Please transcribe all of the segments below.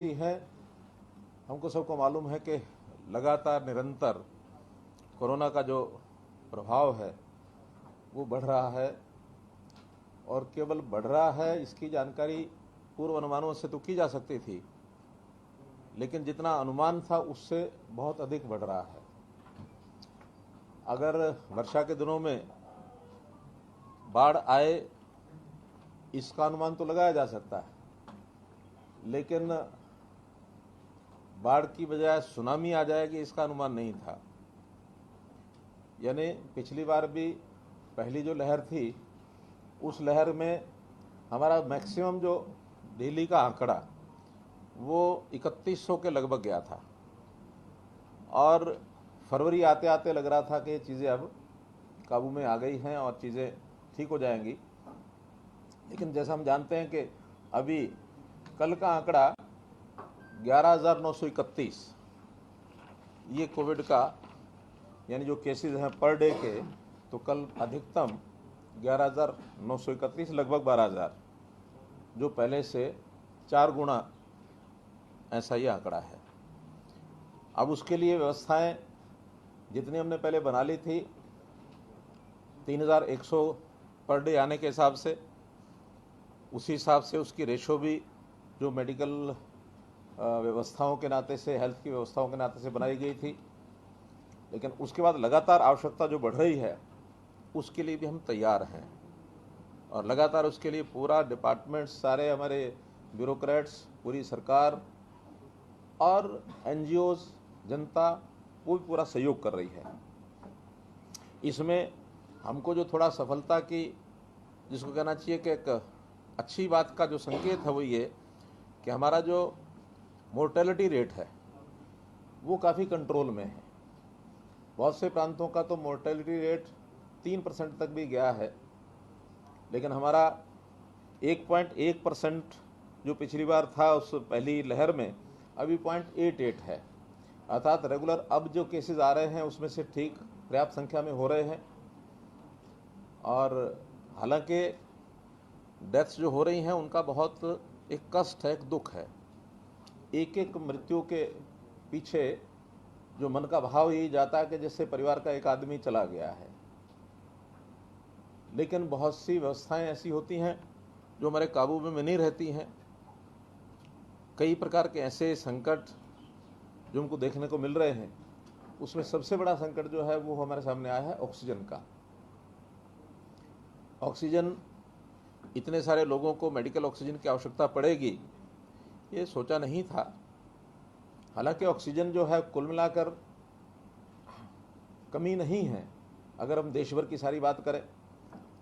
है। हमको सबको मालूम है कि लगातार निरंतर कोरोना का जो प्रभाव है वो बढ़ रहा है और केवल बढ़ रहा है इसकी जानकारी पूर्व अनुमानों से तो की जा सकती थी, लेकिन जितना अनुमान था उससे बहुत अधिक बढ़ रहा है। अगर वर्षा के दिनों में बाढ़ आए इसका अनुमान तो लगाया जा सकता है, लेकिन बाढ़ की बजाय सुनामी आ जाएगी इसका अनुमान नहीं था। यानी पिछली बार भी पहली जो लहर थी उस लहर में हमारा मैक्सिमम जो दिल्ली का आंकड़ा वो 3100 के लगभग गया था और फरवरी आते आते लग रहा था कि चीज़ें अब काबू में आ गई हैं और चीज़ें ठीक हो जाएंगी। लेकिन जैसा हम जानते हैं कि अभी कल का आंकड़ा 11,931 ये कोविड का यानी जो केसेस हैं पर डे के, तो कल अधिकतम 11,931 लगभग 12,000, जो पहले से 4 गुना ऐसा ही आंकड़ा है। अब उसके लिए व्यवस्थाएं जितनी हमने पहले बना ली थी 3,100 पर डे आने के हिसाब से, उसी हिसाब से उसकी रेशो भी जो मेडिकल व्यवस्थाओं के नाते से, हेल्थ की व्यवस्थाओं के नाते से बनाई गई थी। लेकिन उसके बाद लगातार आवश्यकता जो बढ़ रही है उसके लिए भी हम तैयार हैं और लगातार उसके लिए पूरा डिपार्टमेंट, सारे हमारे ब्यूरोक्रेट्स, पूरी सरकार और एनजीओज, जनता वो भी पूरा सहयोग कर रही है। इसमें हमको जो थोड़ा सफलता की, जिसको कहना चाहिए कि एक अच्छी बात का जो संकेत है वो ये कि हमारा जो मोर्टेलिटी रेट है वो काफ़ी कंट्रोल में है। बहुत से प्रांतों का तो मोर्टेलिटी रेट 3% तक भी गया है, लेकिन हमारा 1.1% जो पिछली बार था उस पहली लहर में अभी 0.88 है। अर्थात रेगुलर अब जो केसेस आ रहे हैं उसमें से ठीक पर्याप्त संख्या में हो रहे हैं। और हालांकि डेथ्स जो हो रही हैं उनका बहुत एक कष्ट है, एक दुख है। एक एक मृत्यु के पीछे जो मन का भाव यही जाता है कि जैसे परिवार का एक आदमी चला गया है। लेकिन बहुत सी व्यवस्थाएं ऐसी होती हैं जो हमारे काबू में नहीं रहती हैं। कई प्रकार के ऐसे संकट जो हमको देखने को मिल रहे हैं, उसमें सबसे बड़ा संकट जो है वो हमारे सामने आया है ऑक्सीजन का। ऑक्सीजन, इतने सारे लोगों को मेडिकल ऑक्सीजन की आवश्यकता पड़ेगी ये सोचा नहीं था। हालांकि ऑक्सीजन जो है कुल मिलाकर कमी नहीं है अगर हम देश भर की सारी बात करें,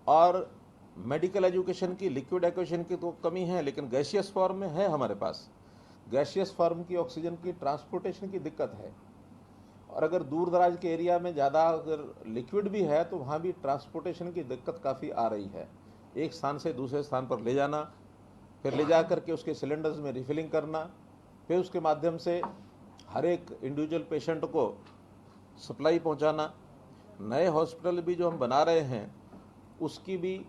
और मेडिकल एजुकेशन की, लिक्विड एक्वेशन की तो कमी है, लेकिन गैसियस फॉर्म में है हमारे पास। गैसियस फॉर्म की ऑक्सीजन की ट्रांसपोर्टेशन की दिक्कत है, और अगर दूर दराज के एरिया में ज़्यादा अगर लिक्विड भी है तो वहाँ भी ट्रांसपोर्टेशन की दिक्कत काफ़ी आ रही है। एक स्थान से दूसरे स्थान पर ले जाना, फिर ले जा करके उसके सिलेंडर्स में रिफिलिंग करना, फिर उसके माध्यम से हर एक इंडिविजुअल पेशेंट को सप्लाई पहुंचाना। नए हॉस्पिटल भी जो हम बना रहे हैं उसकी भी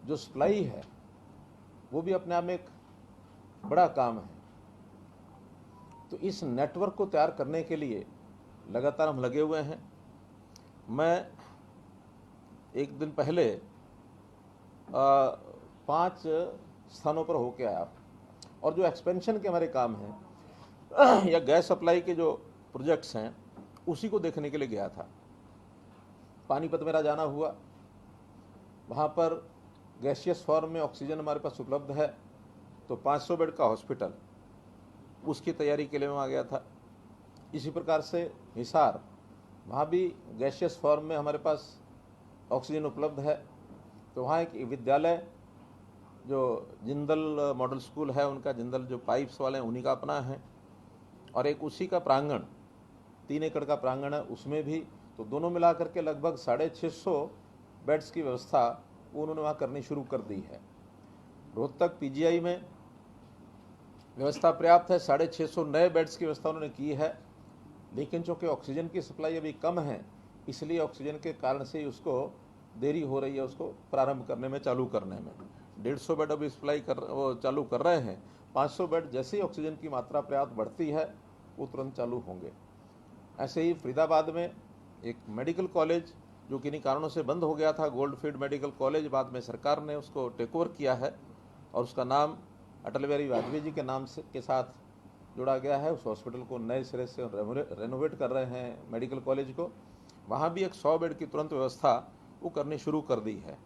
जो सप्लाई है वो भी अपने आप में एक बड़ा काम है। तो इस नेटवर्क को तैयार करने के लिए लगातार हम लगे हुए हैं। मैं एक दिन पहले 5 स्थानों पर होके आया और जो एक्सपेंशन के हमारे काम हैं या गैस सप्लाई के जो प्रोजेक्ट्स हैं उसी को देखने के लिए गया था। पानीपत मेरा जाना हुआ, वहाँ पर गैसियस फॉर्म में ऑक्सीजन हमारे पास उपलब्ध है, तो 500 बेड का हॉस्पिटल, उसकी तैयारी के लिए वहाँ गया था। इसी प्रकार से हिसार, वहाँ भी गैसियस फॉर्म में हमारे पास ऑक्सीजन उपलब्ध है, तो वहाँ एक विद्यालय जो जिंदल मॉडल स्कूल है उनका, जिंदल जो पाइप्स वाले हैं उन्हीं का अपना है, और एक उसी का प्रांगण 3 एकड़ का प्रांगण है उसमें भी। तो दोनों मिलाकर के लगभग 650 बेड्स की व्यवस्था उन्होंने वहाँ करनी शुरू कर दी है। रोहतक पीजीआई में व्यवस्था पर्याप्त है, 650 नए बेड्स की व्यवस्था उन्होंने की है। लेकिन चूँकि ऑक्सीजन की सप्लाई अभी कम है, इसलिए ऑक्सीजन के कारण से उसको देरी हो रही है उसको प्रारंभ करने में, चालू करने में। 150 बेड अभी सप्लाई वो चालू कर रहे हैं 500 बेड जैसे ही ऑक्सीजन की मात्रा पर्याप्त बढ़ती है वो तुरंत चालू होंगे। ऐसे ही फरीदाबाद में एक मेडिकल कॉलेज जो किन्हीं कारणों से बंद हो गया था, गोल्डफील्ड मेडिकल कॉलेज, बाद में सरकार ने उसको टेक ओवर किया है और उसका नाम अटल बिहारी वाजपेयी जी के नाम से के साथ जोड़ा गया है। उस हॉस्पिटल को नए सिरे से रेनोवेट कर रहे हैं मेडिकल कॉलेज को। वहाँ भी एक 100 बेड की तुरंत व्यवस्था वो करनी शुरू कर दी है।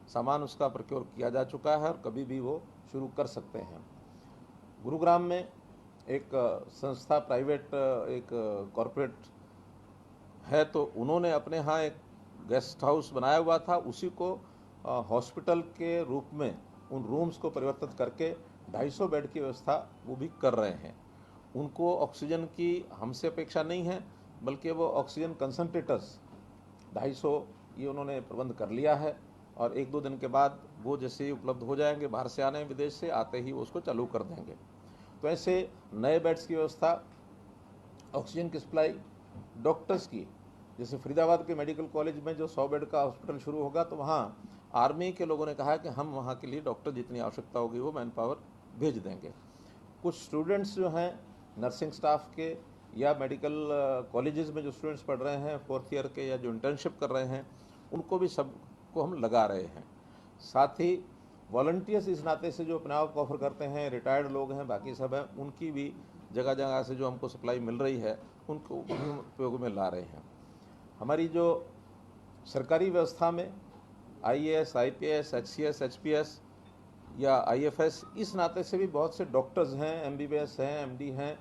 सामान उसका प्रोक्योर किया जा चुका है और कभी भी वो शुरू कर सकते हैं। गुरुग्राम में एक संस्था प्राइवेट एक कॉरपोरेट है, तो उन्होंने अपने यहाँ एक गेस्ट हाउस बनाया हुआ था, उसी को हॉस्पिटल के रूप में उन रूम्स को परिवर्तित करके 250 बेड की व्यवस्था वो भी कर रहे हैं। उनको ऑक्सीजन की हमसे अपेक्षा नहीं है, बल्कि वो ऑक्सीजन कंसंट्रेटर्स 250 ये उन्होंने प्रबंध कर लिया है और 1-2 दिन के बाद वो जैसे ही उपलब्ध हो जाएंगे, बाहर से आने विदेश से आते ही वो उसको चालू कर देंगे। तो ऐसे नए बेड्स की व्यवस्था, ऑक्सीजन की सप्लाई, डॉक्टर्स की, जैसे फरीदाबाद के मेडिकल कॉलेज में जो 100 बेड का हॉस्पिटल शुरू होगा तो वहाँ आर्मी के लोगों ने कहा कि हम वहाँ के लिए डॉक्टर जितनी आवश्यकता होगी वो मैन पावर भेज देंगे। कुछ स्टूडेंट्स जो हैं नर्सिंग स्टाफ के या मेडिकल कॉलेजेस में जो स्टूडेंट्स पढ़ रहे हैं 4th ईयर के या जो इंटर्नशिप कर रहे हैं, उनको भी सबको हम लगा रहे हैं। साथ ही वॉलंटियर्स इस नाते से जो अपने आप को ऑफर करते हैं, रिटायर्ड लोग हैं, बाकी सब हैं, उनकी भी जगह जगह से जो हमको सप्लाई मिल रही है उनको उपयोग में ला रहे हैं। हमारी जो सरकारी व्यवस्था में IAS, IPS, HCS, HPS या IFS, इस नाते से भी बहुत से डॉक्टर्स हैं, MBBS हैं, MD हैं,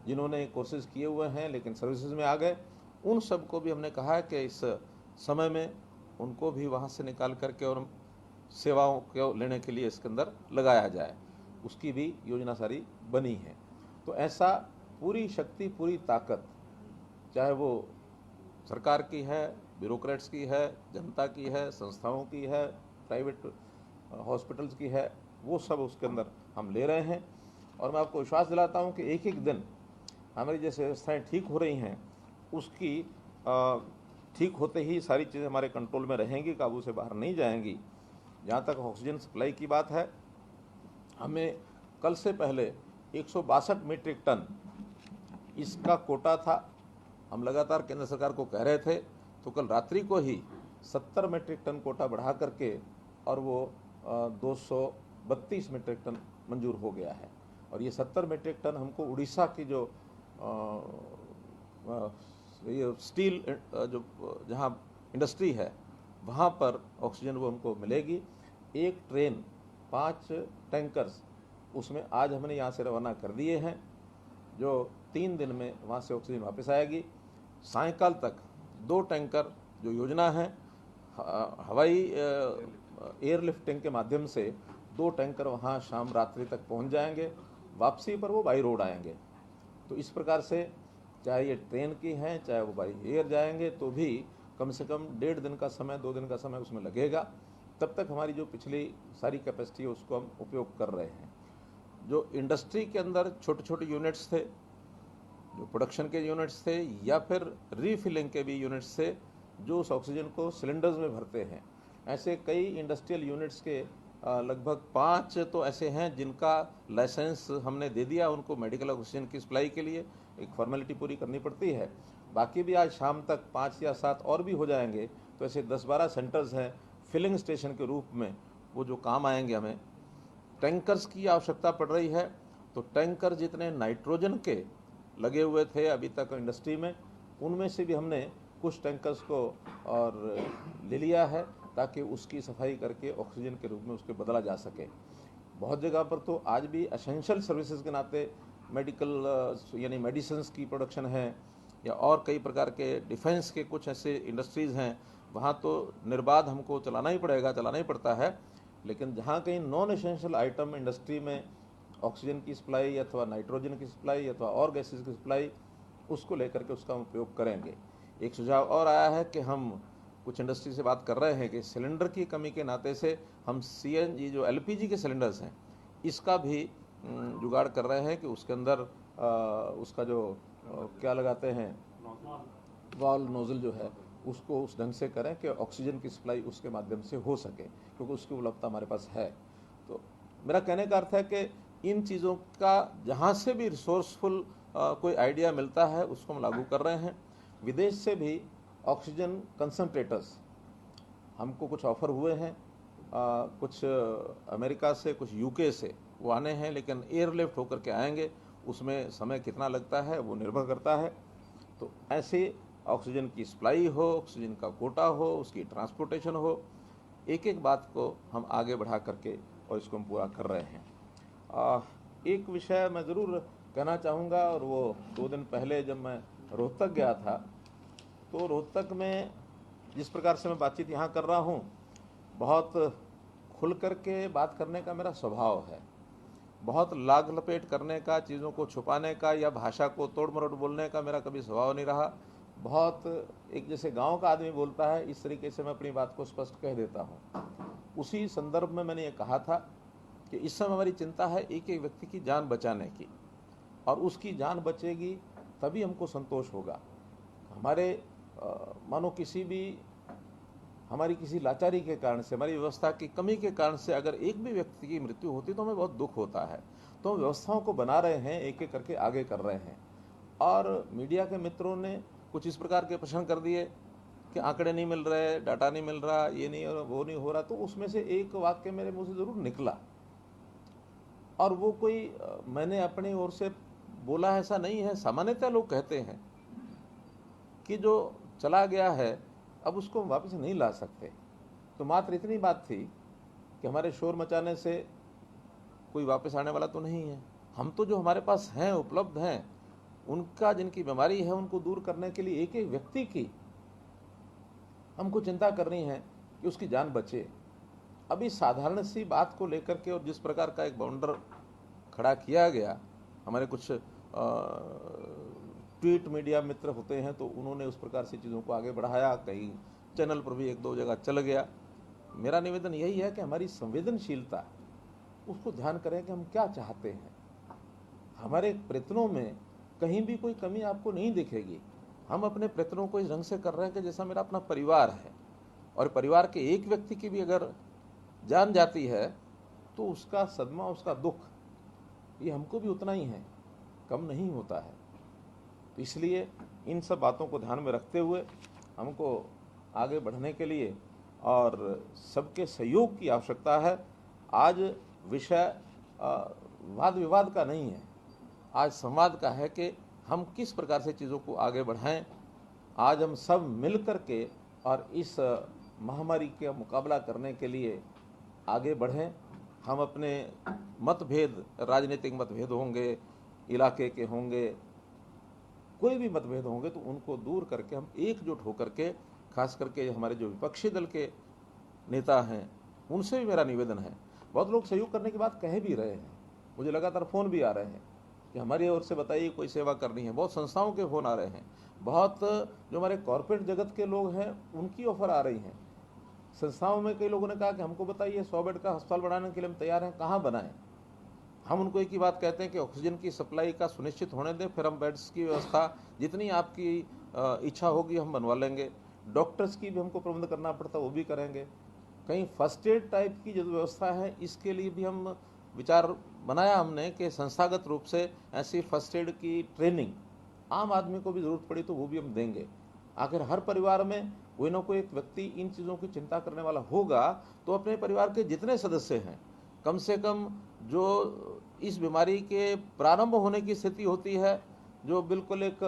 जिन्होंने कोर्सेज किए हुए हैं लेकिन सर्विसेज में आ गए। उन सबको भी हमने कहा है कि इस समय में उनको भी वहाँ से निकाल करके और सेवाओं को लेने के लिए इसके अंदर लगाया जाए, उसकी भी योजना सारी बनी है। तो ऐसा पूरी शक्ति, पूरी ताकत, चाहे वो सरकार की है, ब्यूरोक्रेट्स की है, जनता की है, संस्थाओं की है, प्राइवेट हॉस्पिटल्स की है, वो सब उसके अंदर हम ले रहे हैं। और मैं आपको विश्वास दिलाता हूँ कि एक एक दिन हमारी जैसे व्यवस्थाएँ ठीक हो रही हैं, उसकी ठीक होते ही सारी चीज़ें हमारे कंट्रोल में रहेंगी, काबू से बाहर नहीं जाएंगी। जहाँ तक ऑक्सीजन सप्लाई की बात है, हमें कल से पहले 162 मीट्रिक टन इसका कोटा था। हम लगातार केंद्र सरकार को कह रहे थे, तो कल रात्रि को ही 70 मीट्रिक टन कोटा बढ़ा करके और वो 232 मीट्रिक टन मंजूर हो गया है। और ये 70 मीट्रिक टन हमको उड़ीसा की जो ये स्टील जो जहाँ इंडस्ट्री है वहाँ पर ऑक्सीजन वो हमको मिलेगी। एक ट्रेन 5 टैंकर्स उसमें आज हमने यहाँ से रवाना कर दिए हैं, जो 3 दिन में वहाँ से ऑक्सीजन वापस आएगी। सायंकाल तक 2 टैंकर जो योजना है हवाई एयरलिफ्टिंग के माध्यम से 2 टैंकर वहाँ शाम रात्रि तक पहुँच जाएंगे, वापसी पर वो बाई रोड आएंगे। तो इस प्रकार से चाहे ये ट्रेन की हैं, चाहे वो बाई एयर जाएंगे, तो भी कम से कम 1.5 दिन का समय, 2 दिन का समय उसमें लगेगा। तब तक हमारी जो पिछली सारी कैपेसिटी है उसको हम उपयोग कर रहे हैं। जो इंडस्ट्री के अंदर छोटे छोटे यूनिट्स थे, जो प्रोडक्शन के यूनिट्स थे या फिर रीफिलिंग के भी यूनिट्स थे, जो उस ऑक्सीजन को सिलेंडर्स में भरते हैं, ऐसे कई इंडस्ट्रियल यूनिट्स के लगभग 5 तो ऐसे हैं जिनका लाइसेंस हमने दे दिया उनको मेडिकल ऑक्सीजन की सप्लाई के लिए। एक फॉर्मेलिटी पूरी करनी पड़ती है, बाकी भी आज शाम तक 5 या 7 और भी हो जाएंगे। तो ऐसे 10-12 सेंटर्स हैं फिलिंग स्टेशन के रूप में, वो जो काम आएंगे। हमें टैंकर्स की आवश्यकता पड़ रही है, तो टैंकर जितने नाइट्रोजन के लगे हुए थे अभी तक इंडस्ट्री में, उनमें से भी हमने कुछ टैंकर्स को और ले लिया है ताकि उसकी सफाई करके ऑक्सीजन के रूप में उसके बदला जा सके। बहुत जगह पर तो आज भी एसेंशियल सर्विसेज के नाते मेडिकल यानी मेडिसिन्स की प्रोडक्शन है, या और कई प्रकार के डिफेंस के कुछ ऐसे इंडस्ट्रीज़ हैं, वहाँ तो निर्बाध हमको चलाना ही पड़ता है। लेकिन जहाँ कहीं नॉन एसेंशियल आइटम इंडस्ट्री में ऑक्सीजन की सप्लाई अथवा नाइट्रोजन की सप्लाई अथवा और गैसेज की सप्लाई, उसको लेकर के उसका उपयोग करेंगे। एक सुझाव और आया है कि हम कुछ इंडस्ट्री से बात कर रहे हैं कि सिलेंडर की कमी के नाते से हम CNG जो LPG के सिलेंडर्स हैं, इसका भी जुगाड़ कर रहे हैं कि उसके अंदर उसका जो क्या लगाते हैं वाल्व नोजल जो है उसको उस ढंग से करें कि ऑक्सीजन की सप्लाई उसके माध्यम से हो सके, क्योंकि उसकी उपलब्धता हमारे पास है। तो मेरा कहने का अर्थ है कि इन चीज़ों का जहाँ से भी रिसोर्सफुल कोई आइडिया मिलता है उसको हम लागू कर रहे हैं। विदेश से भी ऑक्सीजन कंसंट्रेटर्स हमको कुछ ऑफर हुए हैं, कुछ अमेरिका से, कुछ यूके से वो आने हैं, लेकिन एयरलिफ्ट होकर के आएंगे, उसमें समय कितना लगता है वो निर्भर करता है। तो ऐसे ऑक्सीजन की सप्लाई हो, ऑक्सीजन का कोटा हो, उसकी ट्रांसपोर्टेशन हो, एक एक बात को हम आगे बढ़ा करके और इसको हम पूरा कर रहे हैं। एक विषय मैं ज़रूर कहना चाहूँगा, और वो 2 दिन पहले जब मैं रोहतक गया था, तो रोहतक में जिस प्रकार से मैं बातचीत यहाँ कर रहा हूँ, बहुत खुल कर के बात करने का मेरा स्वभाव है। बहुत लाग लपेट करने का, चीज़ों को छुपाने का या भाषा को तोड़ मरोड़ बोलने का मेरा कभी स्वभाव नहीं रहा। बहुत एक जैसे गांव का आदमी बोलता है, इस तरीके से मैं अपनी बात को स्पष्ट कह देता हूँ। उसी संदर्भ में मैंने ये कहा था कि इस समय हमारी चिंता है एक एक व्यक्ति की जान बचाने की, और उसकी जान बचेगी तभी हमको संतोष होगा। हमारे मानो किसी भी हमारी किसी लाचारी के कारण से, हमारी व्यवस्था की कमी के कारण से अगर एक भी व्यक्ति की मृत्यु होती तो हमें बहुत दुख होता है। तो हम व्यवस्थाओं को बना रहे हैं, एक एक करके आगे कर रहे हैं। और मीडिया के मित्रों ने कुछ इस प्रकार के प्रश्न कर दिए कि आंकड़े नहीं मिल रहे, डाटा नहीं मिल रहा, ये नहीं हो रहा, वो नहीं हो रहा। तो उसमें से एक वाक्य मेरे मुंह से ज़रूर निकला, और वो कोई मैंने अपनी ओर से बोला ऐसा नहीं है। सामान्यतः लोग कहते हैं कि जो चला गया है अब उसको वापस नहीं ला सकते। तो मात्र इतनी बात थी कि हमारे शोर मचाने से कोई वापस आने वाला तो नहीं है। हम तो जो हमारे पास हैं, उपलब्ध हैं, उनका जिनकी बीमारी है उनको दूर करने के लिए एक एक व्यक्ति की हमको चिंता करनी है कि उसकी जान बचे। अभी साधारण सी बात को लेकर के और जिस प्रकार का एक बाउंडर खड़ा किया गया, हमारे कुछ ट्वीट मीडिया मित्र होते हैं तो उन्होंने उस प्रकार से चीज़ों को आगे बढ़ाया, कहीं चैनल पर भी 1-2 जगह चल गया। मेरा निवेदन यही है कि हमारी संवेदनशीलता उसको ध्यान करें कि हम क्या चाहते हैं। हमारे प्रयत्नों में कहीं भी कोई कमी आपको नहीं दिखेगी। हम अपने प्रयत्नों को इस ढंग से कर रहे हैं कि जैसा मेरा अपना परिवार है, और परिवार के एक व्यक्ति की भी अगर जान जाती है तो उसका सदमा, उसका दुख, ये हमको भी उतना ही है, कम नहीं होता है। तो इसलिए इन सब बातों को ध्यान में रखते हुए हमको आगे बढ़ने के लिए और सबके सहयोग की आवश्यकता है। आज विषय वाद विवाद का नहीं है, आज संवाद का है कि हम किस प्रकार से चीज़ों को आगे बढ़ाएं। आज हम सब मिल कर के और इस महामारी का मुकाबला करने के लिए आगे बढ़ें। हम अपने मतभेद, राजनीतिक मतभेद होंगे, इलाके के होंगे, कोई भी मतभेद होंगे, तो उनको दूर करके हम एकजुट होकर के, खास करके हमारे जो विपक्षी दल के नेता हैं उनसे भी मेरा निवेदन है। बहुत लोग सहयोग करने की बात कह भी रहे हैं, मुझे लगातार फ़ोन भी आ रहे हैं कि हमारी ओर से बताइए कोई सेवा करनी है। बहुत संस्थाओं के फ़ोन आ रहे हैं, बहुत जो हमारे कॉरपोरेट जगत के लोग हैं उनकी ऑफ़र आ रही हैं। संस्थाओं में कई लोगों ने कहा कि हमको बताइए 100 बेड का अस्पताल बनाने के लिए हम तैयार हैं, कहाँ बनाएं। हम उनको एक ही बात कहते हैं कि ऑक्सीजन की सप्लाई का सुनिश्चित होने दें, फिर हम बेड्स की व्यवस्था जितनी आपकी इच्छा होगी हम बनवा लेंगे। डॉक्टर्स की भी हमको प्रबंध करना पड़ता है, वो भी करेंगे। कहीं फर्स्ट एड टाइप की जो व्यवस्था है इसके लिए भी हम विचार बनाया हमने कि संस्थागत रूप से ऐसी फर्स्ट एड की ट्रेनिंग आम आदमी को भी ज़रूरत पड़ी तो वो भी हम देंगे। आखिर हर परिवार में कोई ना कोई एक व्यक्ति इन चीज़ों की चिंता करने वाला होगा, तो अपने परिवार के जितने सदस्य हैं, कम से कम जो इस बीमारी के प्रारंभ होने की स्थिति होती है, जो बिल्कुल एक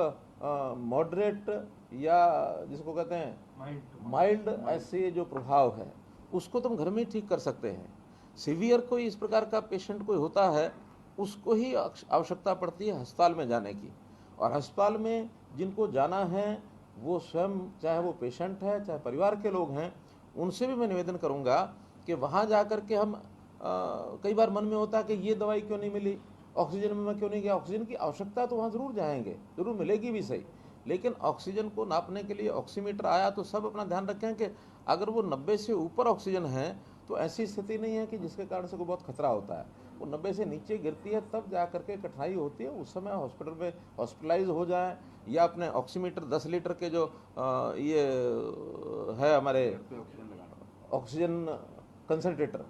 मॉडरेट या जिसको कहते हैं माइल्ड ऐसे जो प्रभाव है, उसको तुम घर में ठीक कर सकते हैं। सीवियर कोई इस प्रकार का पेशेंट कोई होता है, उसको ही आवश्यकता पड़ती है अस्पताल में जाने की। और अस्पताल में जिनको जाना है वो स्वयं, चाहे वो पेशेंट है चाहे परिवार के लोग हैं, उनसे भी मैं निवेदन करूंगा कि वहाँ जा कर के हम कई बार मन में होता है कि ये दवाई क्यों नहीं मिली, ऑक्सीजन में मैं क्यों नहीं गया। ऑक्सीजन की आवश्यकता तो वहाँ ज़रूर जाएंगे, ज़रूर मिलेगी भी सही, लेकिन ऑक्सीजन को नापने के लिए ऑक्सीमीटर आया तो सब अपना ध्यान रखें कि अगर वो 90 से ऊपर ऑक्सीजन है तो ऐसी स्थिति नहीं है कि जिसके कारण से कोई बहुत खतरा होता है। वो 90 से नीचे गिरती है तब जा करके कठिनाई होती है, उस समय हॉस्पिटल में हॉस्पिटलाइज हो जाए, या अपने ऑक्सीमीटर 10 लीटर के जो ये है हमारे ऑक्सीजन कंसंट्रेटर,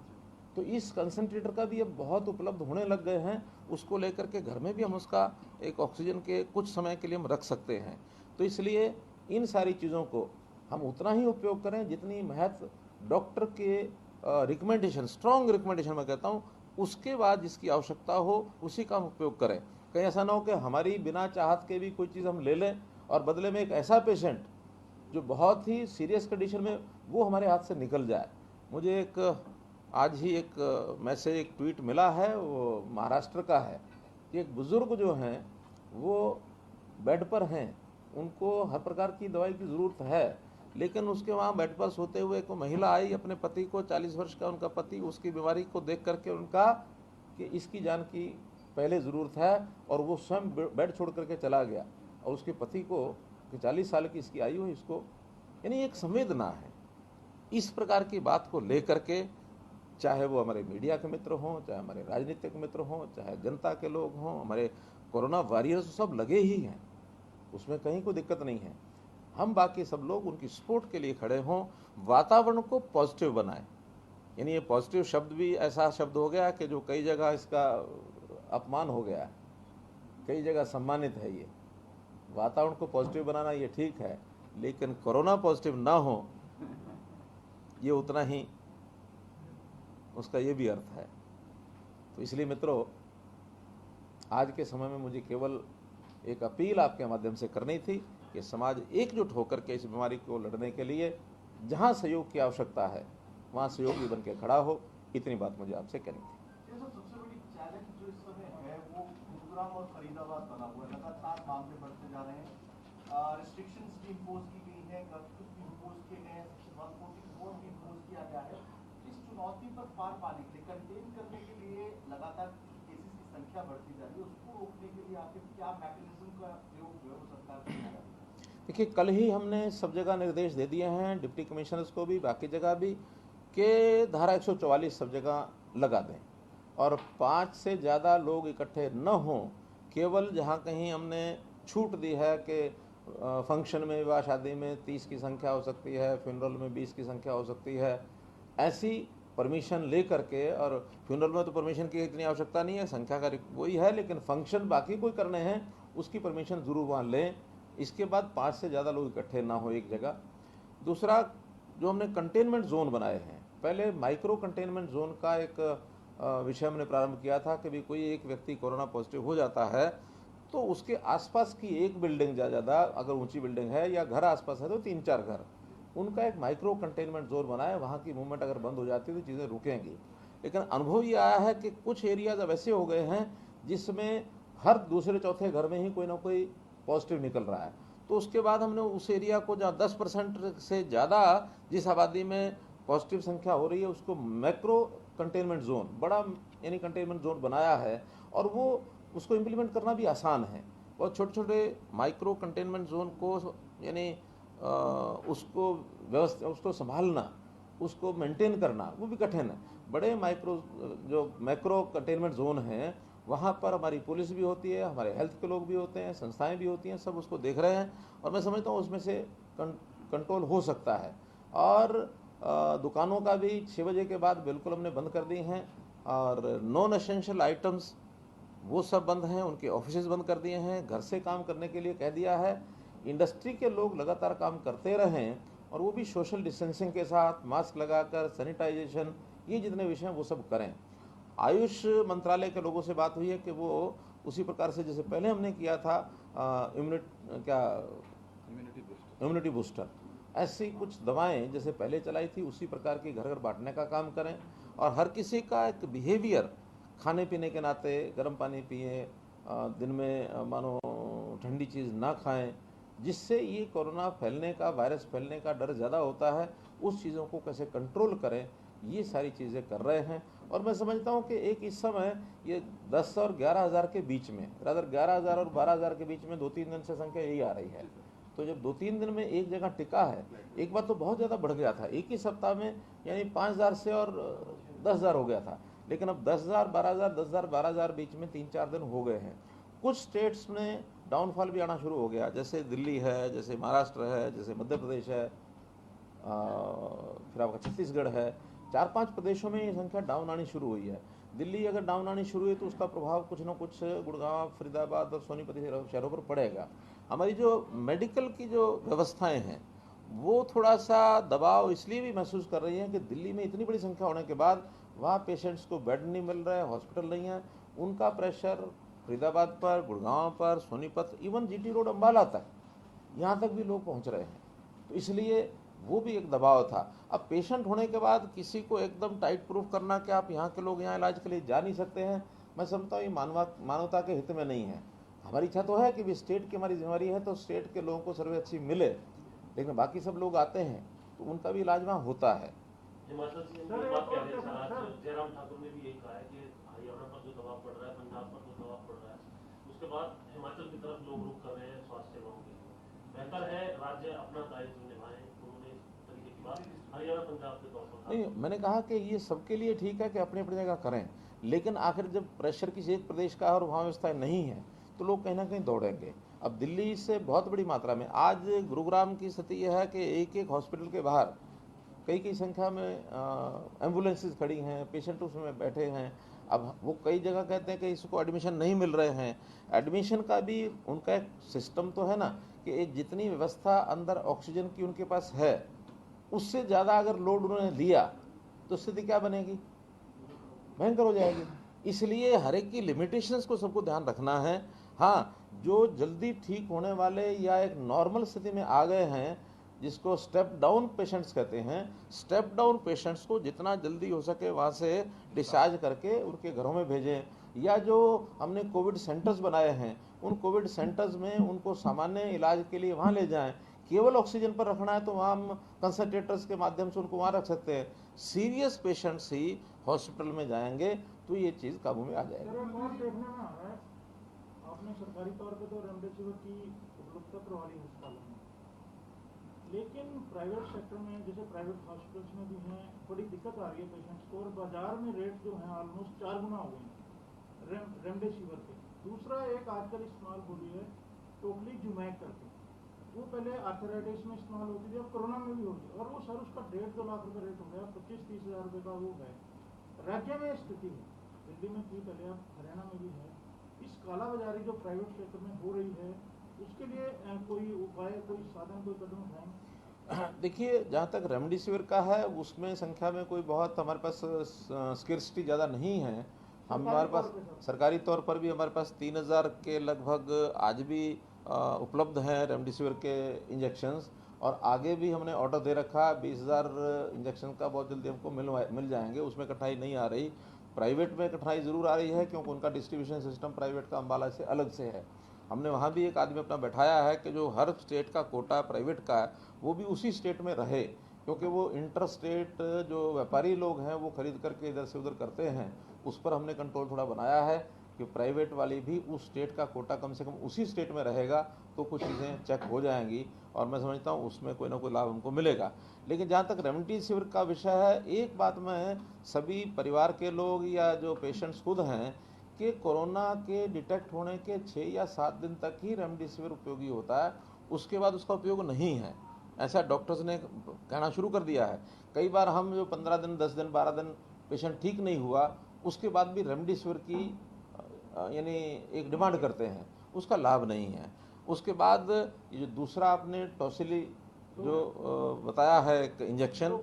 तो इस कंसंट्रेटर का भी अब बहुत उपलब्ध होने लग गए हैं, उसको लेकर के घर में भी हम उसका एक ऑक्सीजन के कुछ समय के लिए हम रख सकते हैं। तो इसलिए इन सारी चीज़ों को हम उतना ही उपयोग करें जितनी महत्व डॉक्टर के रिकमेंडेशन, स्ट्रॉन्ग रिकमेंडेशन मैं कहता हूँ, उसके बाद जिसकी आवश्यकता हो उसी का हम उपयोग करें। कहीं ऐसा ना हो कि हमारी बिना चाहत के भी कोई चीज़ हम ले लें और बदले में एक ऐसा पेशेंट जो बहुत ही सीरियस कंडीशन में वो हमारे हाथ से निकल जाए। मुझे एक आज ही एक मैसेज, एक ट्वीट मिला है, वो महाराष्ट्र का है। एक बुज़ुर्ग जो हैं वो बेड पर हैं, उनको हर प्रकार की दवाई की ज़रूरत है, लेकिन उसके वहाँ बेड पर सोते हुए एक महिला आई, अपने पति को, 40 वर्ष का उनका पति, उसकी बीमारी को देख करके उनका कि इसकी जान की पहले ज़रूरत है, और वो स्वयं बेड छोड़ करके चला गया। और उसके पति को कि 40 साल की इसकी आयु है, इसको, यानी एक संवेदना है। इस प्रकार की बात को लेकर के, चाहे वो हमारे मीडिया के मित्र हों, चाहे हमारे राजनीतिक मित्र हों, चाहे जनता के लोग हों, हमारे कोरोना वॉरियर्स सब लगे ही हैं, उसमें कहीं कोई दिक्कत नहीं है। हम बाकी सब लोग उनकी सपोर्ट के लिए खड़े हों, वातावरण को पॉजिटिव बनाएं। यानी ये पॉजिटिव शब्द भी ऐसा शब्द हो गया कि जो कई जगह इसका अपमान हो गया है, कई जगह सम्मानित है। ये वातावरण को पॉजिटिव बनाना ये ठीक है, लेकिन कोरोना पॉजिटिव ना हो ये उतना ही उसका ये भी अर्थ है। तो इसलिए मित्रों, आज के समय में मुझे केवल एक अपील आपके माध्यम से करनी थी कि समाज एकजुट होकर के इस बीमारी को लड़ने के लिए जहां सहयोग की आवश्यकता है वहां सहयोगी बन के खड़ा हो। इतनी बात मुझे आपसे कहनी थी। सबसे बड़ी चैलेंज जो इस समय है वो गुरुग्राम और फरीदाबाद बना हुआ है। लगातार मामले बढ़ते जा रहे हैं, रिस्ट्रिक्शंस भी इम्पोज की गई है, कर्फ्यू भी इम्पोज किए गए हैं, सेक्शन 144 भी इम्पोज किया गया है। इस चुनौती पर पार पाने के लिए, कंटेन करने के लिए लगातार केसेस की संख्या बढ़ती जा रही है, उसको रोकने के लिए आखिर क्या मैकेनिज्म का प्रयोग जो है वो सरकार कर रही है? देखिए, कल ही हमने सब जगह निर्देश दे दिए हैं, डिप्टी कमिश्नर्स को भी, बाकी जगह भी, कि धारा 144 सब जगह लगा दें और 5 से ज़्यादा लोग इकट्ठे न हों। केवल जहाँ कहीं हमने छूट दी है कि फंक्शन में, विवाह शादी में 30 की संख्या हो सकती है, फ्यूनरल में 20 की संख्या हो सकती है, ऐसी परमिशन ले करके, और फ्यूनरल में तो परमिशन की इतनी आवश्यकता नहीं है, संख्या का वही है, लेकिन फंक्शन बाकी कोई करने हैं उसकी परमिशन ज़रूर वहाँ लें। इसके बाद 5 से ज़्यादा लोग इकट्ठे ना हो एक जगह। दूसरा, जो हमने कंटेनमेंट जोन बनाए हैं, पहले माइक्रो कंटेनमेंट जोन का एक विषय हमने प्रारंभ किया था कि भी कोई एक व्यक्ति कोरोना पॉजिटिव हो जाता है तो उसके आसपास की एक बिल्डिंग ज़्यादा, अगर ऊंची बिल्डिंग है या घर आसपास है तो 3-4 घर, उनका एक माइक्रो कंटेनमेंट जोन बनाए। वहाँ की मूवमेंट अगर बंद हो जाती है तो चीज़ें रुकेंगी। लेकिन अनुभव ये आया है कि कुछ एरियाज अब ऐसे हो गए हैं जिसमें हर दूसरे चौथे घर में ही कोई ना कोई पॉजिटिव निकल रहा है। तो उसके बाद हमने उस एरिया को, जहाँ 10% से ज़्यादा जिस आबादी में पॉजिटिव संख्या हो रही है, उसको मैक्रो कंटेनमेंट जोन, बड़ा यानी कंटेनमेंट जोन बनाया है। और वो उसको इम्प्लीमेंट करना भी आसान है। और छोटे छोटे माइक्रो कंटेनमेंट जोन को यानी उसको व्यवस्था, उसको संभालना, उसको मेंटेन करना वो भी कठिन है। बड़े माइक्रो जो मैक्रो कंटेनमेंट जोन हैं वहाँ पर हमारी पुलिस भी होती है, हमारे हेल्थ के लोग भी होते हैं, संस्थाएं भी होती हैं, सब उसको देख रहे हैं और मैं समझता हूँ उसमें से कंट्रोल हो सकता है। और दुकानों का भी 6 बजे के बाद बिल्कुल हमने बंद कर दी हैं, और नॉन एसेंशियल आइटम्स वो सब बंद हैं, उनके ऑफिसेज बंद कर दिए हैं, घर से काम करने के लिए कह दिया है। इंडस्ट्री के लोग लगातार काम करते रहें और वो भी सोशल डिस्टेंसिंग के साथ, मास्क लगाकर, सैनिटाइजेशन, ये जितने विषय हैं वो सब करें। आयुष मंत्रालय के लोगों से बात हुई है कि वो उसी प्रकार से जैसे पहले हमने किया था इम्यूनिटी बूस्टर, ऐसी कुछ दवाएं जैसे पहले चलाई थी उसी प्रकार की घर घर बांटने का काम करें। और हर किसी का एक बिहेवियर, खाने पीने के नाते गर्म पानी पिए, दिन में मानो ठंडी चीज़ ना खाएं, जिससे ये कोरोना फैलने का, वायरस फैलने का डर ज़्यादा होता है, उस चीज़ों को कैसे कंट्रोल करें, ये सारी चीज़ें कर रहे हैं। और मैं समझता हूँ कि एक इस समय ये 10 और 11,000 के बीच में, रादर 11,000 और 12,000 के बीच में 2-3 दिन से संख्या यही आ रही है। तो जब 2-3 दिन में एक जगह टिका है, एक बार तो बहुत ज़्यादा बढ़ गया था, एक ही सप्ताह में यानी 5,000 से और 10,000 हो गया था, लेकिन अब 10,000, 12,000, 10,000, 12,000 बीच में 3-4 दिन हो गए हैं। कुछ स्टेट्स में डाउनफॉल भी आना शुरू हो गया, जैसे दिल्ली है, जैसे महाराष्ट्र है, जैसे मध्य प्रदेश है, फिर आपका छत्तीसगढ़ है। 4-5 प्रदेशों में ये संख्या डाउन आनी शुरू हुई है। दिल्ली अगर डाउन आनी शुरू हुई तो उसका प्रभाव कुछ ना कुछ गुड़गांव, फरीदाबाद और सोनीपत शहरों पर पड़ेगा। हमारी जो मेडिकल की जो व्यवस्थाएं हैं वो थोड़ा सा दबाव इसलिए भी महसूस कर रही हैं कि दिल्ली में इतनी बड़ी संख्या होने के बाद वहाँ पेशेंट्स को बेड नहीं मिल रहा है, हॉस्पिटल नहीं है, उनका प्रेशर फरीदाबाद पर, गुड़गांव पर, Sonipat, even GT road Ambala तक, यहाँ तक भी लोग पहुँच रहे हैं। तो इसलिए वो भी एक दबाव था। अब पेशेंट होने के बाद किसी को एकदम टाइट प्रूफ करना कि आप यहाँ के लोग यहाँ इलाज के लिए जा नहीं सकते हैं, मैं समझता हूँ ये मानवता के हित में नहीं है। हमारी इच्छा तो है कि भी स्टेट की हमारी जिम्मेवारी है तो स्टेट के लोगों को सर्वे अच्छी मिले, लेकिन बाकी सब लोग आते हैं तो उनका भी इलाज वहाँ होता है। हिमाचल सीएम की बात कह रहे हैं आज जयराम ठाकुर ने भी यही कहा है कि हरियाणा पर जो दबाव पड़ रहा है, पंजाब पर जो दबाव पड़ रहा है, उसके बाद हिमाचल की तरफ लोग रुख कर रहे हैं स्वास्थ्य सेवाओं के लिए। बेहतर है राज्य अपना दायित्व निभाएं। उन्होंने इस तरीके की बात हरियाणा पंजाब के तौर पर नहीं, मैंने कहा कि ये सबके लिए ठीक है कि अपनी अपनी जगह करें, लेकिन आखिर जब प्रेशर किसी एक प्रदेश का और वहाँ व्यवस्था नहीं है तो लोग कहीं ना कहीं दौड़ेंगे। अब दिल्ली से बहुत बड़ी मात्रा में आज गुरुग्राम की स्थिति यह है कि एक एक हॉस्पिटल के बाहर कई संख्या में एम्बुलेंसेज खड़ी हैं, पेशेंट उसमें बैठे हैं। अब वो कई जगह कहते हैं कि इसको एडमिशन नहीं मिल रहे हैं। एडमिशन का भी उनका एक सिस्टम तो है ना कि एक जितनी व्यवस्था अंदर ऑक्सीजन की उनके पास है उससे ज़्यादा अगर लोड उन्होंने लिया तो स्थिति क्या बनेगी, भयंकर हो जाएगी। इसलिए हर एक की लिमिटेशंस को सबको ध्यान रखना है। हाँ, जो जल्दी ठीक होने वाले या एक नॉर्मल स्थिति में आ गए हैं, जिसको स्टेप डाउन पेशेंट्स कहते हैं, स्टेप डाउन पेशेंट्स को जितना जल्दी हो सके वहाँ से डिस्चार्ज करके उनके घरों में भेजें, या जो हमने कोविड सेंटर्स बनाए हैं उन कोविड सेंटर्स में उनको सामान्य इलाज के लिए वहाँ ले जाएं। केवल ऑक्सीजन पर रखना है तो वहाँ हम कंसंट्रेटर्स के माध्यम से उनको वहाँ रख सकते हैं। सीरियस पेशेंट्स ही हॉस्पिटल में जाएंगे तो ये चीज़ काबू में आ जाएगी। और देखने में आ रहा है, आपने सरकारी तौर पे तो रेमडेसिविर की उपलब्धता करवा ली अस्पतालों में, लेकिन प्राइवेट सेक्टर में जैसे प्राइवेट हॉस्पिटल्स में भी हैं, बड़ी दिक्कत आ रही है पेशेंट्स को, और बाजार में रेट जो है ऑलमोस्ट 4 गुना हो गए हैं रेमडेसिविर के। दूसरा एक आजकल इस्तेमाल हो रही है टोक्लीजुमैब करके, वो पहले आर्थराइटिस में इस्तेमाल होती थी, अब कोरोना में भी होती है, और वो सर उसका 1.5-2 लाख रुपये रेट हो गया, 25-30 हज़ार रुपये का वो है। राज्य में स्थिति है, दिल्ली में थी पहले, अब हरियाणा में भी है। इस कालाबाजारी जो प्राइवेट सेक्टर में हो रही है उसके लिए कोई उपाय, कोई साधन, कोई कदम उठाएं? देखिए, जहाँ तक रेमडेसिविर का है उसमें संख्या में कोई बहुत हमारे पास स्किर्सिटी ज़्यादा नहीं है। हमारे पास सरकारी तौर पर भी हमारे पास 3000 के लगभग आज भी उपलब्ध हैं रेमडेसिविर के इंजेक्शन्स, और आगे भी हमने ऑर्डर दे रखा 20,000 इंजेक्शन का बहुत जल्दी हमको मिल जाएंगे। उसमें कठिनाई नहीं आ रही। प्राइवेट में कठिनाई ज़रूर आ रही है क्योंकि उनका डिस्ट्रीब्यूशन सिस्टम प्राइवेट का अम्बाला से अलग से है। हमने वहाँ भी एक आदमी अपना बैठाया है कि जो हर स्टेट का कोटा प्राइवेट का है वो भी उसी स्टेट में रहे, क्योंकि वो इंटर स्टेट जो व्यापारी लोग हैं वो खरीद करके इधर से उधर करते हैं। उस पर हमने कंट्रोल थोड़ा बनाया है कि प्राइवेट वाली भी उस स्टेट का कोटा कम से कम उसी स्टेट में रहेगा तो कुछ चीज़ें चेक हो जाएंगी, और मैं समझता हूँ उसमें कोई ना कोई लाभ हमको मिलेगा। लेकिन जहाँ तक रेमडेसिविर का विषय है, एक बात मैं सभी परिवार के लोग या जो पेशेंट्स खुद हैं कि कोरोना के डिटेक्ट होने के 6 या 7 दिन तक ही रेमडेसिविर उपयोगी होता है, उसके बाद उसका उपयोग नहीं है, ऐसा डॉक्टर्स ने कहना शुरू कर दिया है। कई बार हम जो 15 दिन, 10 दिन, 12 दिन पेशेंट ठीक नहीं हुआ उसके बाद भी रेमडेसिविर की यानी एक डिमांड करते हैं, उसका लाभ नहीं है। उसके बाद ये जो दूसरा आपने टॉसिली जो बताया है इंजेक्शन,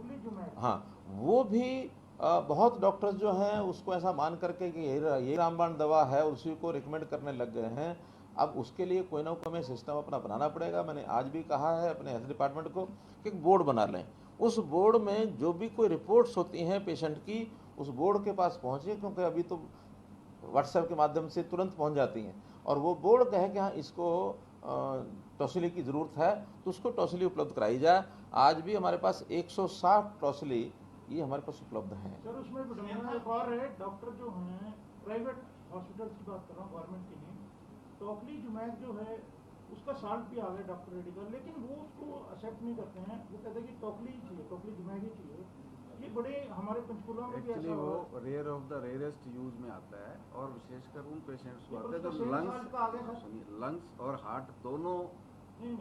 हाँ, वो भी बहुत डॉक्टर्स जो हैं उसको ऐसा मान करके कि यही रामबाण दवा है उसी को रिकमेंड करने लग गए हैं। अब उसके लिए कोई ना कोई हमें सिस्टम अपना बनाना पड़ेगा। मैंने आज भी कहा है अपने हेल्थ डिपार्टमेंट को कि एक बोर्ड बना लें, उस बोर्ड में जो भी कोई रिपोर्ट्स होती हैं पेशेंट की उस बोर्ड के पास पहुँचे, क्योंकि अभी तो व्हाट्सएप के माध्यम से तुरंत पहुंच जाती हैं, और वो बोर्ड कहे कि हाँ इसको टॉसिली की ज़रूरत है तो उसको टॉसिली उपलब्ध कराई जाए। आज भी हमारे पास 160 टॉसिली ये हमारे पास उपलब्ध हैं। सर उसमें एक और है, डॉक्टर जो हैं प्राइवेट हॉस्पिटल की बात कर रहा हूँ, गवर्नमेंट की नहीं, टोक्लीजुमैब जो है उसका साल्ट भी आ गया डॉक्टर रेड्डी का, लेकिन वो उसको एक्सेप्ट नहीं करते हैं, वो कहते हैं कि टोक्ली ही चाहिए, टोक्लीजुमैब ही चाहिए। ये बड़े हमारे पंचकुला में भी ऐसा वो rare of the rarest use में आता है, और विशेषकर उन पेशेंट्स को आता है जो लंग्स और हार्ट दोनों। नहीं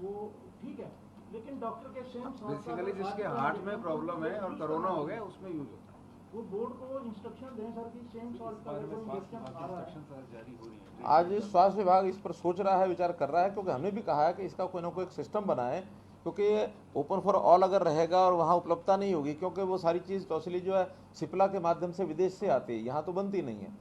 वो ठीक है, लेकिन डॉक्टर के सेम बेसिकली जिसके हार्ट में प्रॉब्लम है और कोरोना हो गया उसमें यूज होता है। वो बोर्ड को इंस्ट्रक्शन दें सर कि सेम सॉल्ट का अगर कोई इंजेक्शन आ रहा है। जारी हो रही है। आज स्वास्थ्य विभाग इस पर सोच रहा है, विचार कर रहा है, क्योंकि हमने भी कहा है कि इसका कोई ना कोई एक सिस्टम बनाए, क्योंकि ओपन फॉर ऑल अगर रहेगा और वहाँ उपलब्धता नहीं होगी, क्योंकि वो सारी चीज़ टॉसिली जो है सिप्ला के माध्यम से विदेश से आती है, यहाँ तो बनती नहीं है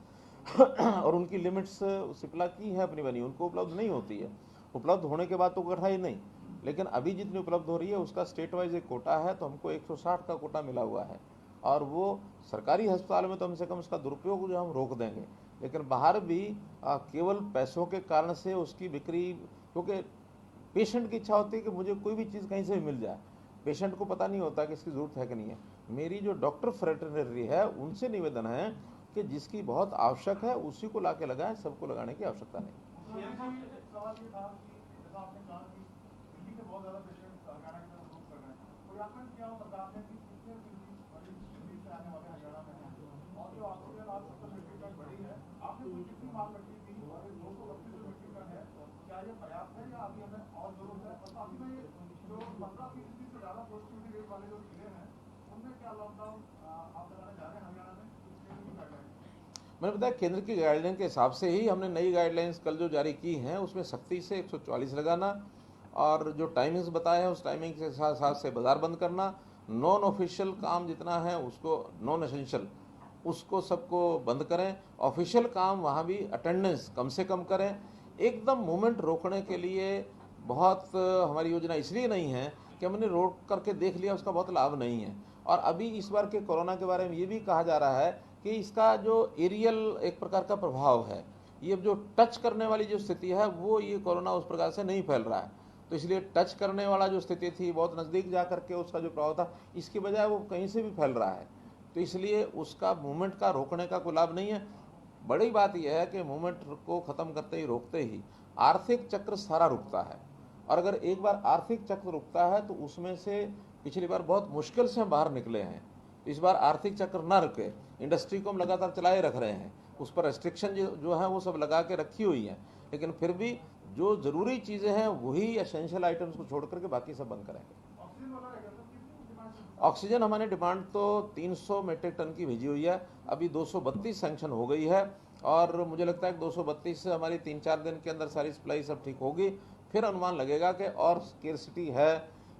और उनकी लिमिट्स सिप्ला की है अपनी बनी, उनको उपलब्ध नहीं होती है। उपलब्ध होने के बाद तो कठिनाई नहीं, लेकिन अभी जितनी उपलब्ध हो रही है उसका स्टेट वाइज एक कोटा है, तो हमको 160 का कोटा मिला हुआ है और वो सरकारी अस्पताल में तो कम से कम उसका दुरुपयोग जो हम रोक देंगे, लेकिन बाहर भी केवल पैसों के कारण से उसकी बिक्री, क्योंकि पेशेंट की इच्छा होती है कि मुझे कोई भी चीज़ कहीं से भी मिल जाए, पेशेंट को पता नहीं होता कि इसकी ज़रूरत है कि नहीं है। मेरी जो डॉक्टर फ्रेटरनरी है उनसे निवेदन है कि जिसकी बहुत आवश्यक है उसी को ला के लगाएं, सबको लगाने की आवश्यकता नहीं। सवाल ये था कि जैसा आपने कहा कि दिल्ली से बहुत ज़्यादा पेशेंट हरियाणा की तरफ मूव कर रहे हैं, कोई आकलन किया हो सरकार ने कि कितने दिल्ली से आने वाले हरियाणा में हैं, और जो ऑक्सीजन आज 70 मीट्रिक टन बढ़ी है, आपने कुछ कितनी मांग रखी थी, 232 मीट्रिक टन है, क्या ये पर्याप्त है या अभी हमें और जरूरत है? और साथ में जो 15% से ज़्यादा पॉजिटिविटी रेट वाले जो जिले हैं उनमें क्या लॉकडाउन आप लगाने जा रहे हैं हरियाणा में? मैंने बताया केंद्र की गाइडलाइन के हिसाब से ही हमने नई गाइडलाइंस कल जो जारी की हैं उसमें सख्ती से 144 लगाना और जो टाइमिंग्स बताए हैं उस टाइमिंग के साथ साथ से बाजार बंद करना, नॉन ऑफिशियल काम जितना है उसको, नॉन एसेंशियल उसको सबको बंद करें, ऑफिशियल काम वहाँ भी अटेंडेंस कम से कम करें। एकदम मूवमेंट रोकने के लिए बहुत हमारी योजना इसलिए नहीं है कि हमने रोक करके देख लिया उसका बहुत लाभ नहीं है। और अभी इस बार के कोरोना के बारे में ये भी कहा जा रहा है कि इसका जो एरियल एक प्रकार का प्रभाव है, ये जो टच करने वाली जो स्थिति है वो ये कोरोना उस प्रकार से नहीं फैल रहा है, तो इसलिए टच करने वाला जो स्थिति थी बहुत नज़दीक जा करके उसका जो प्रभाव था, इसकी बजाय वो कहीं से भी फैल रहा है, तो इसलिए उसका मूवमेंट का रोकने का कोई लाभ नहीं है। बड़ी बात यह है कि मूवमेंट को ख़त्म करते ही रोकते ही आर्थिक चक्र सारा रुकता है, और अगर एक बार आर्थिक चक्र रुकता है तो उसमें से पिछली बार बहुत मुश्किल से हम बाहर निकले हैं। इस बार आर्थिक चक्र ना रुके, इंडस्ट्री को हम लगातार चलाए रख रहे हैं, उस पर रेस्ट्रिक्शन जो है वो सब लगा के रखी हुई हैं, लेकिन फिर भी जो ज़रूरी चीज़ें हैं वही एसेंशियल आइटम्स को छोड़ करके बाकी सब बंद करेंगे। ऑक्सीजन हमारे डिमांड तो 300 मीट्रिक टन की भेजी हुई है, अभी 232 सैंक्शन हो गई है और मुझे लगता है कि 232 से हमारी 3-4 दिन के अंदर सारी सप्लाई सब ठीक होगी, फिर अनुमान लगेगा कि और स्केर्सिटी है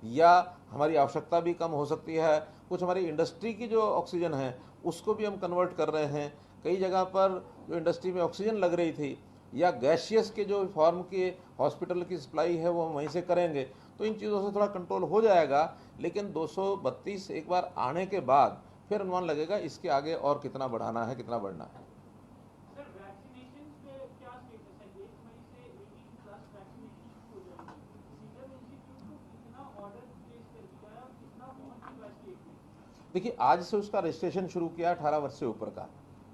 या हमारी आवश्यकता भी कम हो सकती है। कुछ हमारी इंडस्ट्री की जो ऑक्सीजन है उसको भी हम कन्वर्ट कर रहे हैं, कई जगह पर जो इंडस्ट्री में ऑक्सीजन लग रही थी या गैशियस के जो फॉर्म के हॉस्पिटल की सप्लाई है वो हम वहीं से करेंगे, तो इन चीज़ों से थोड़ा कंट्रोल हो जाएगा। लेकिन 232 एक बार आने के बाद फिर अनुमान लगेगा इसके आगे और कितना बढ़ाना है, कितना बढ़ना है। सर वैक्सीनेशन पे क्या स्टेटस है? 1 मई से 18+ वैक्सीनेशन शुरू हो जाएगी। सीरम इंस्टीट्यूट को कितना ऑर्डर प्लेस कर दिया है और कितना पहुंच चुका है स्टेट में? देखिए आज से उसका रजिस्ट्रेशन शुरू किया 18 वर्ष से ऊपर का,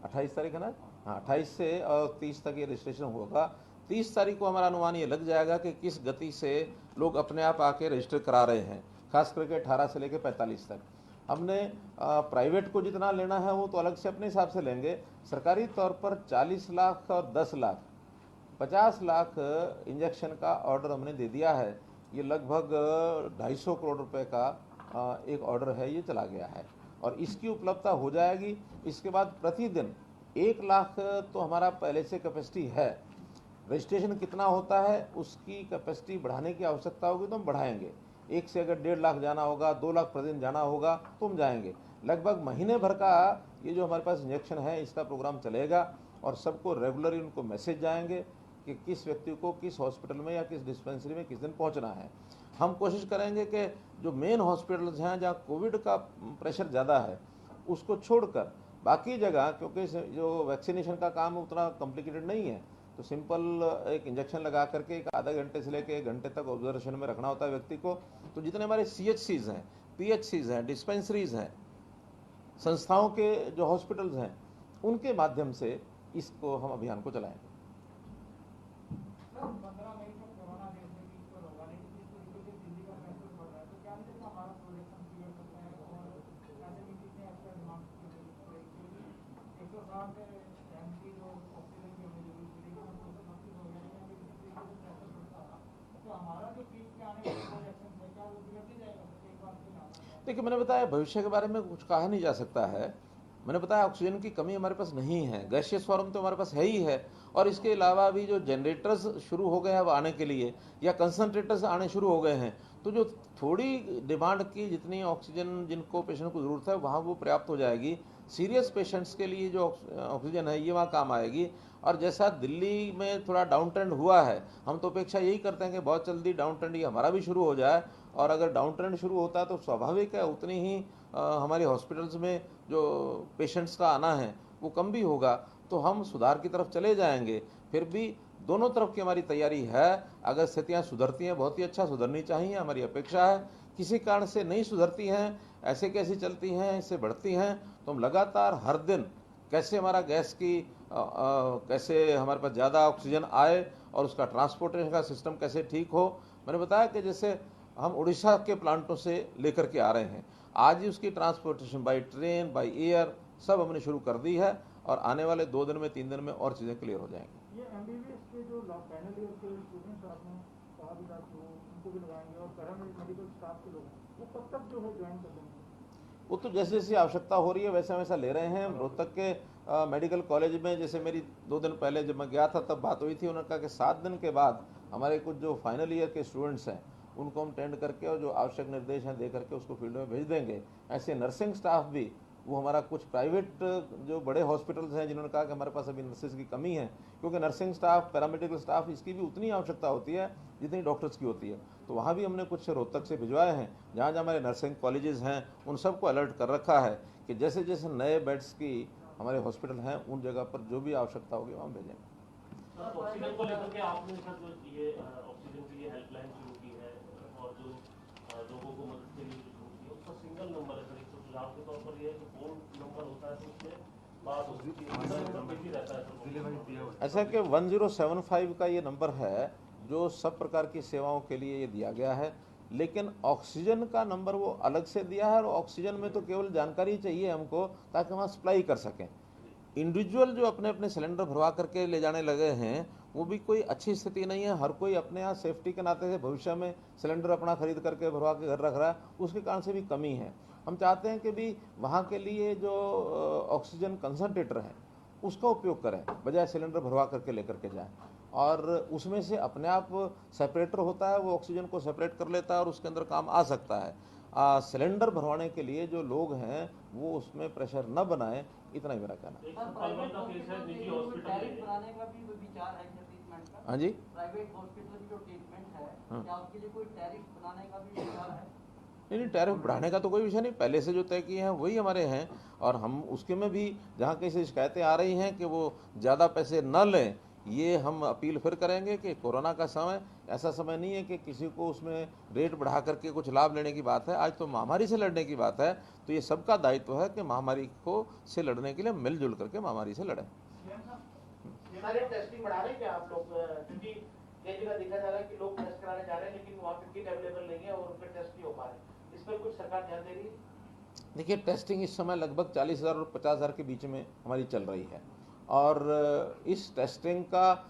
28 तारीख है ना, हाँ 28 से और 30 तक ये रजिस्ट्रेशन होगा। 30 तारीख को हमारा अनुमान ये लग जाएगा कि किस गति से लोग अपने आप आके रजिस्टर करा रहे हैं, खास करके 18 से लेकर 45 तक। हमने प्राइवेट को जितना लेना है वो तो अलग से अपने हिसाब से लेंगे, सरकारी तौर पर 40 लाख और 10 लाख 50 लाख इंजेक्शन का ऑर्डर हमने दे दिया है। ये लगभग 250 करोड़ रुपए का एक ऑर्डर है, ये चला गया है और इसकी उपलब्धता हो जाएगी। इसके बाद प्रतिदिन 1 लाख तो हमारा पहले से कैपेसिटी है, रजिस्ट्रेशन कितना होता है उसकी कैपेसिटी बढ़ाने की आवश्यकता होगी तो हम बढ़ाएंगे। 1 से अगर 1.5 लाख जाना होगा, 2 लाख प्रतिदिन जाना होगा तो हम जाएंगे। लगभग महीने भर का ये जो हमारे पास इंजेक्शन है इसका प्रोग्राम चलेगा और सबको रेगुलरली उनको मैसेज जाएंगे कि किस व्यक्ति को किस हॉस्पिटल में या किस डिस्पेंसरी में किस दिन पहुंचना है। हम कोशिश करेंगे कि जो मेन हॉस्पिटल्स हैं जहाँ कोविड का प्रेशर ज़्यादा है उसको छोड़कर बाकी जगह, क्योंकि जो वैक्सीनेशन का काम उतना कॉम्प्लिकेटेड नहीं है, तो सिंपल एक इंजेक्शन लगा करके एक आधा घंटे से लेकर 1 घंटे तक ऑब्जर्वेशन में रखना होता है व्यक्ति को। तो जितने हमारे CHCs हैं, PHCs हैं, डिस्पेंसरीज हैं, संस्थाओं के जो हॉस्पिटल्स हैं, उनके माध्यम से इसको हम अभियान को चलाएंगे। 15 मई को कोरोना देश में पीक पर होगा, लेकिन जिस तरीके से दिल्ली का कैंसर बढ़ रहा है तो क्या नहीं हमारा प्रोडक्शन क्लियर करते हैं और ऐसे में कितने एक्स्ट्रा डिमांड की क्योंकि 160 एमसी जो ऑक्सीजन की हमें जरूरत थी, लेकिन हम 232 हो गए, लेकिन जिस तरीके से कैंसर बढ़ता रहा तो हमारा जो पीक पे आने वाला प्रोडक्शन है क्या वो बिगड़ नहीं जाएगा एक बार फिर आना? देखिए, मैंने बताया भविष्य के बारे में कुछ कहा नहीं जा सकता है। मैंने बताया ऑक्सीजन की कमी हमारे पास नहीं है, गैसियस फॉर्म तो हमारे पास है ही है, और इसके अलावा भी जो जनरेटर्स शुरू हो गए हैं अब आने के लिए, या कंसनट्रेटर्स आने शुरू हो गए हैं, तो जो थोड़ी डिमांड की जितनी ऑक्सीजन जिनको पेशेंट को ज़रूरत है वहाँ वो पर्याप्त हो जाएगी। सीरियस पेशेंट्स के लिए जो ऑक्सीजन है ये वहाँ काम आएगी। और जैसा दिल्ली में थोड़ा डाउन ट्रेंड हुआ है, हम तो अपेक्षा यही करते हैं कि बहुत जल्दी डाउन ट्रेंड ये हमारा भी शुरू हो जाए, और अगर डाउन ट्रेंड शुरू होता है तो स्वाभाविक है उतनी ही हमारे हॉस्पिटल्स में जो पेशेंट्स का आना है वो कम भी होगा, तो हम सुधार की तरफ चले जाएंगे। फिर भी दोनों तरफ की हमारी तैयारी है। अगर स्थितियाँ सुधरती हैं बहुत ही अच्छा, सुधरनी चाहिए, हमारी अपेक्षा है। किसी कारण से नहीं सुधरती हैं, ऐसे कैसी चलती हैं, इससे बढ़ती हैं, तो हम लगातार हर दिन कैसे हमारा गैस की कैसे हमारे पास ज़्यादा ऑक्सीजन आए और उसका ट्रांसपोर्टेशन का सिस्टम कैसे ठीक हो। मैंने बताया कि जैसे हम उड़ीसा के प्लांटों से लेकर के आ रहे हैं, आज ही उसकी transportation by train by air सब हमने शुरू कर दी है, और आने वाले 2 दिन में 3 दिन में और चीज़ें क्लियर हो जाएंगी। ये एमबीबीएस के जो फाइनल ईयर के स्टूडेंट्स आपने कहा भी था तो उनको भी लगाएंगे, और पैरामेडिकल स्टाफ के लोग वो कब तक जो है ज्वाइन कर देंगे? वो तो जैसे जैसी आवश्यकता हो रही है वैसा वैसा ले रहे हैं। रोहतक के मेडिकल कॉलेज में जैसे मेरी 2 दिन पहले जब मैं गया था तब बात हुई थी, उन्होंने कहा कि 7 दिन के बाद हमारे कुछ जो फाइनल ईयर के स्टूडेंट्स हैं उनको हम टेंड करके और जो आवश्यक निर्देश हैं दे करके उसको फील्ड में भेज देंगे। ऐसे नर्सिंग स्टाफ भी, वो हमारा कुछ प्राइवेट जो बड़े हॉस्पिटल्स हैं जिन्होंने कहा कि हमारे पास अभी नर्सेज की कमी है, क्योंकि नर्सिंग स्टाफ, पैरामेडिकल स्टाफ, इसकी भी उतनी आवश्यकता होती है जितनी डॉक्टर्स की होती है। तो वहाँ भी हमने कुछ रोहतक से भिजवाए हैं, जहाँ जहाँ हमारे नर्सिंग कॉलेजेस हैं उन सबको अलर्ट कर रखा है कि जैसे जैसे नए बेड्स की हमारे हॉस्पिटल हैं उन जगह पर जो भी आवश्यकता होगी वहाँ भेजेंगे। सर, ऑक्सीजन को लेकर के आपने सर जो ये ऑक्सीजन के लिए हेल्पलाइन शुरू की है और जो लोगों को मदद के लिए शुरू की है, उसका सिंगल नंबर है सर, 150 के तौर पर ये फोन नंबर होता है तो उसमें बात होती है, सिंगल नंबर भी रहता है सर। ऐसा कि 1075 का ये नंबर है जो सब प्रकार की सेवाओं के लिए ये दिया गया है, लेकिन ऑक्सीजन का नंबर वो अलग से दिया है, और ऑक्सीजन में तो केवल जानकारी चाहिए हमको ताकि हम सप्लाई कर सकें। इंडिविजुअल जो अपने अपने सिलेंडर भरवा करके ले जाने लगे हैं वो भी कोई अच्छी स्थिति नहीं है। हर कोई अपने यहाँ सेफ्टी के नाते से भविष्य में सिलेंडर अपना खरीद करके भरवा के घर रख रहा है, उसके कारण से भी कमी है। हम चाहते हैं कि भी वहाँ के लिए जो ऑक्सीजन कंसनट्रेटर है उसका उपयोग करें, बजाय सिलेंडर भरवा करके लेकर के जाएं, और उसमें से अपने आप सेपरेटर होता है, वो ऑक्सीजन को सेपरेट कर लेता है और उसके अंदर काम आ सकता है। सिलेंडर भरवाने के लिए जो लोग हैं वो उसमें प्रेशर न बनाएं, इतना ही मेरा कहना है। एक प्राइवेट का केस है निजी हॉस्पिटल में। बनाने का भी विचार है क्या ट्रीटमेंट का? हाँ जी, प्राइवेट हॉस्पिटल की जो ट्रीटमेंट है, हाँ। क्या उसके लिए कोई टैरिफ बनाने का भी विचार है? नहीं, टैरिफ बढ़ाने का तो कोई विषय नहीं, पहले से जो तय किए हैं वही हमारे हैं, और हम उसके में भी जहाँ कैसे शिकायतें आ रही हैं कि वो ज़्यादा पैसे न लें, ये हम अपील फिर करेंगे कि कोरोना का समय ऐसा समय नहीं है कि किसी को उसमें रेट बढ़ा करके कुछ लाभ लेने की बात है। आज तो महामारी से लड़ने की बात है, तो ये सबका दायित्व है कि महामारी को से लड़ने के लिए मिलजुल करके महामारी से लड़ें। सारे टेस्टिंग बढ़ा रहे हैं क्या आप लोग? क्योंकि कई जगह देखा जा रहा है कि लोग टेस्ट कराने जा रहे हैं लेकिन वहाँ पे किट अवेलेबल नहीं है और उनका टेस्ट नहीं हो पा रहे, इस पर कुछ सरकार ध्यान दे रही है? देखिए, टेस्टिंग इस समय लगभग 40,000 और 50,000 के बीच में हमारी चल रही है, और इस टेस्टिंग का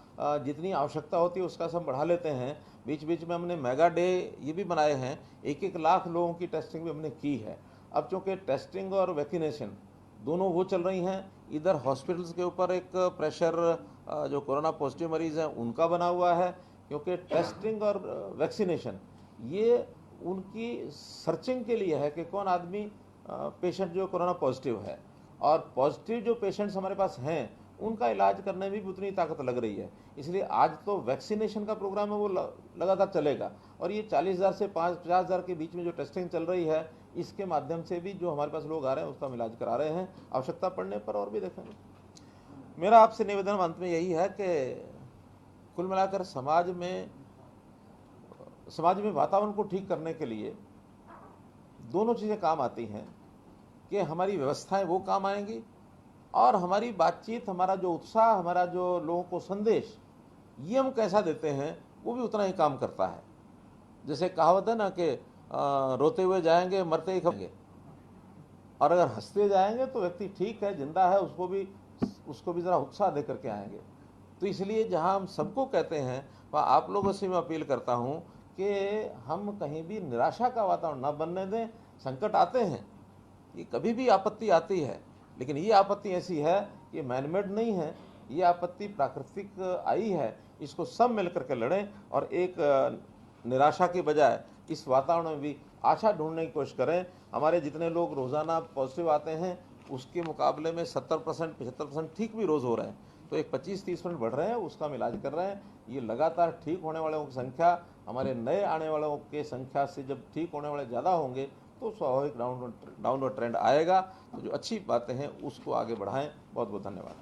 जितनी आवश्यकता होती है उसका सब बढ़ा लेते हैं। बीच बीच में हमने मेगा डे ये भी बनाए हैं, 1-1 लाख लोगों की टेस्टिंग भी हमने की है। अब चूँकि टेस्टिंग और वैक्सीनेशन दोनों वो चल रही हैं, इधर हॉस्पिटल्स के ऊपर एक प्रेशर जो कोरोना पॉजिटिव मरीज़ हैं उनका बना हुआ है, क्योंकि टेस्टिंग और वैक्सीनेशन ये उनकी सर्चिंग के लिए है कि कौन आदमी पेशेंट जो कोरोना पॉजिटिव है, और पॉजिटिव जो पेशेंट्स हमारे पास हैं उनका इलाज करने में भी उतनी ताकत लग रही है। इसलिए आज तो वैक्सीनेशन का प्रोग्राम है वो लगातार चलेगा, और ये 40,000 से 50,000 के बीच में जो टेस्टिंग चल रही है इसके माध्यम से भी जो हमारे पास लोग आ रहे हैं उसका हम इलाज करा रहे हैं। आवश्यकता पड़ने पर और भी देखेंगे। मेरा आपसे निवेदन अंत में यही है कि कुल मिलाकर समाज में वातावरण को ठीक करने के लिए दोनों चीज़ें काम आती हैं, कि हमारी व्यवस्थाएं वो काम आएंगी और हमारी बातचीत, हमारा जो उत्साह, हमारा जो लोगों को संदेश ये हम कैसा देते हैं वो भी उतना ही काम करता है। जैसे कहावत है ना कि रोते हुए जाएंगे मरते ही खाएंगे, और अगर हंसते जाएंगे तो व्यक्ति ठीक है, जिंदा है, उसको भी ज़रा उत्साह दे करके आएंगे। तो इसलिए जहां हम सबको कहते हैं वहाँ आप लोगों से मैं अपील करता हूं कि हम कहीं भी निराशा का वातावरण न बनने दें। संकट आते हैं, ये कभी भी आपत्ति आती है, लेकिन ये आपत्ति ऐसी है कि मैनमेड नहीं है, ये आपत्ति प्राकृतिक आई है। इसको सब मिलकर के लड़ें और एक निराशा की बजाय इस वातावरण में भी आशा ढूंढने की कोशिश करें। हमारे जितने लोग रोज़ाना पॉजिटिव आते हैं उसके मुकाबले में 70% 75% ठीक भी रोज़ हो रहे हैं, तो एक 25-30% बढ़ रहे हैं, उसका हम इलाज कर रहे हैं। ये लगातार ठीक होने वालों की संख्या हमारे नए आने वालों की संख्या से जब ठीक होने वाले ज़्यादा होंगे तो स्वाभाविक डाउनवर्ड ट्रेंड आएगा। तो जो अच्छी बातें हैं उसको आगे बढ़ाएं। बहुत बहुत धन्यवाद।